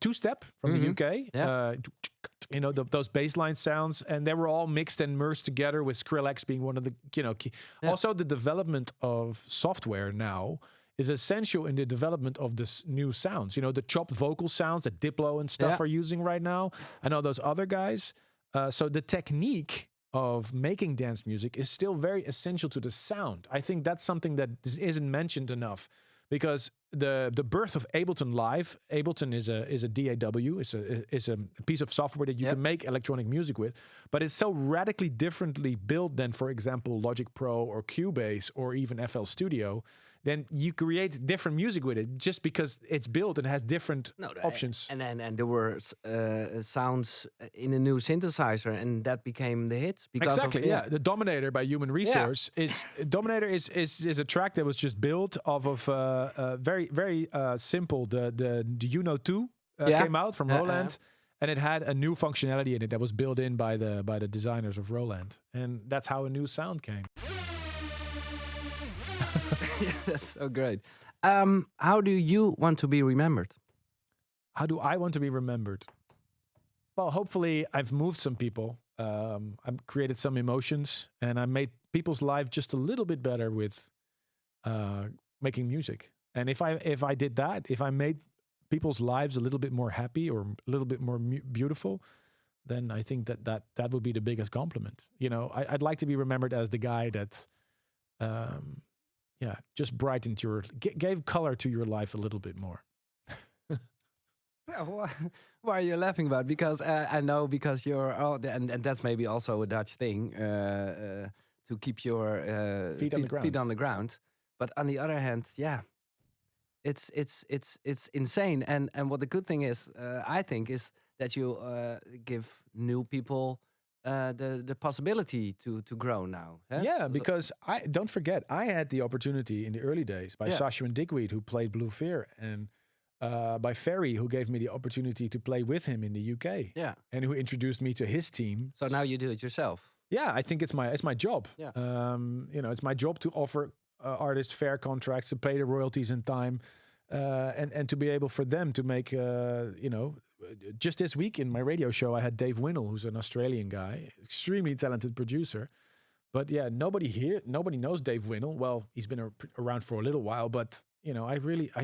two-step from the UK. Yeah. Those bassline sounds, and they were all mixed and merged together with Skrillex being one of the key. Yeah. Also, the development of software now is essential in the development of this new sounds. The chopped vocal sounds that Diplo and stuff are using right now, and all those other guys. So the technique of making dance music is still very essential to the sound. I think that's something that isn't mentioned enough because the birth of Ableton Live. Ableton is a DAW. It's a piece of software that you can make electronic music with, but it's so radically differently built than, for example, Logic Pro or Cubase or even FL Studio. Then you create different music with it just because it's built and has different options. And there were sounds in a new synthesizer, and that became the hit because of The Dominator by Human Resource is a track that was just built off of very very simple. The Uno 2 came out from Roland. And it had a new functionality in it that was built in by the designers of Roland, and that's how a new sound came. Yeah, that's so great. How do you want to be remembered? How do I want to be remembered? Well, hopefully I've moved some people. I've created some emotions, and I made people's lives just a little bit better with making music. And if I did that, if I made people's lives a little bit more happy or a little bit more beautiful, then I think that would be the biggest compliment. I'd like to be remembered as the guy that just brightened gave color to your life a little bit more. Why are you laughing about? Because I know because you're and that's maybe also a Dutch thing to keep your feet on the ground. But on the other hand, it's insane. And what the good thing is, I think, is that you give new people the possibility to grow now. Yes? Yeah, because don't forget, I had the opportunity in the early days by Sasha and Dickweed, who played Blue Fear, and by Ferry, who gave me the opportunity to play with him in the UK. Yeah, and who introduced me to his team. So now you do it yourself. Yeah, I think it's my job. Yeah, it's my job to offer artists fair contracts, to pay the royalties in time, and to be able for them to make just this week in my radio show, I had Dave Winnell, who's an Australian guy, extremely talented producer. But yeah, nobody knows Dave Winnell. Well, he's been around for a little while, but I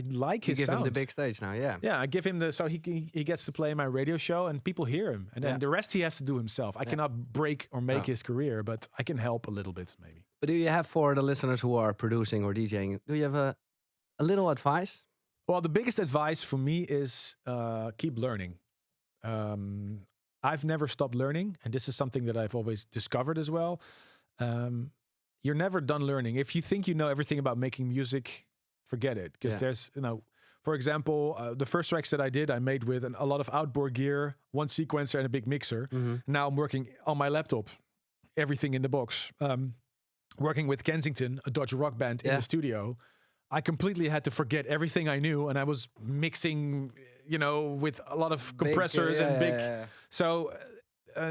like his You give sound. him the big stage now, yeah. Yeah, I give him so he gets to play my radio show and people hear him. And then the rest he has to do himself. I cannot break or make his career, but I can help a little bit maybe. But do you have, for the listeners who are producing or DJing, do you have a little advice? Well, the biggest advice for me is keep learning. I've never stopped learning, and this is something that I've always discovered as well. You're never done learning. If you think you know everything about making music, forget it. Because there's, for example, the first tracks that I did, I made with a lot of outboard gear, one sequencer and a big mixer. Mm-hmm. Now I'm working on my laptop, everything in the box. Working with Kensington, a Dodge rock band in the studio. I completely had to forget everything I knew, and I was mixing, with a lot of compressors and big. So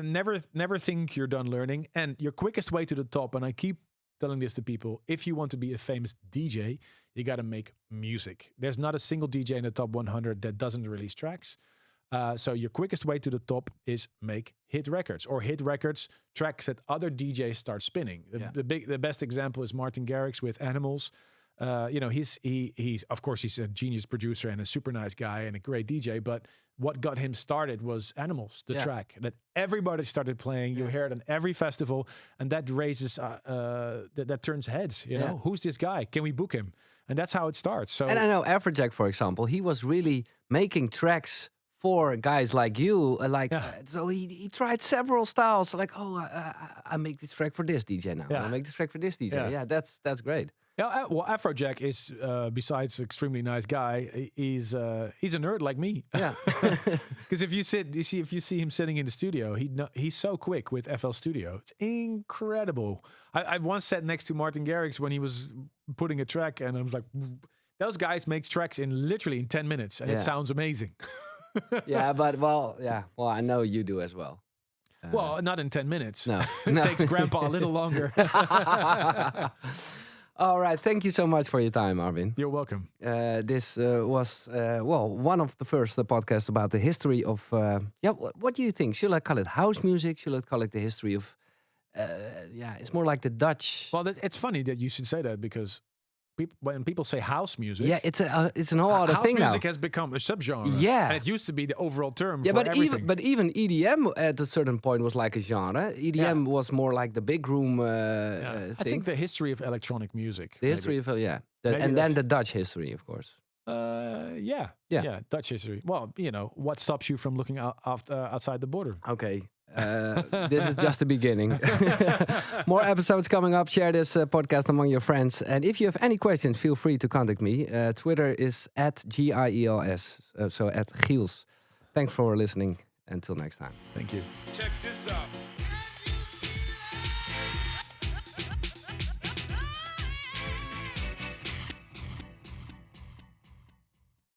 never think you're done learning. And your quickest way to the top, and I keep telling this to people, if you want to be a famous DJ, you got to make music. There's not a single DJ in the top 100 that doesn't release tracks. So your quickest way to the top is make hit records, or hit records, tracks that other DJs start spinning. The best example is Martin Garrix with Animals. He's of course he's a genius producer and a super nice guy and a great DJ. But what got him started was Animals, the track that everybody started playing. You hear it on every festival, and that raises that turns heads. You know, who's this guy? Can we book him? And that's how it starts. So, and I know Afrojack, for example, he was really making tracks for guys like you. So he tried several styles. Like, I make this track for this DJ now. I make this track for this DJ. Yeah, that's great. Yeah, well, Afrojack is besides extremely nice guy, he's a nerd like me. Yeah, because if you see him sitting in the studio, he's so quick with FL Studio. It's incredible. I once sat next to Martin Garrix when he was putting a track, and I was like, those guys make tracks literally in 10 minutes, and it sounds amazing. Well, I know you do as well. Well, not in 10 minutes. No. It takes Grandpa a little longer. All right, thank you so much for your time, Armin. You're welcome. This was one of the first podcasts about the history of. What do you think? Should I call it house music? Should I call it the history of? It's more like the Dutch. Well, it's funny that you should say that, because when people say house music, it's an whole other thing now. House music has become a subgenre. Yeah, and it used to be the overall term. Yeah, for everything. even EDM at a certain point was like a genre. EDM was more like the big room thing. I think the history of electronic music. The history of and then the Dutch history, of course. Dutch history. Well, what stops you from looking outside the border? Okay. This is just the beginning. More episodes coming up. Share this podcast among your friends. And if you have any questions, feel free to contact me. Twitter is @GIELS, so @Giels. Thanks for listening. Until next time. Thank you. Check this out.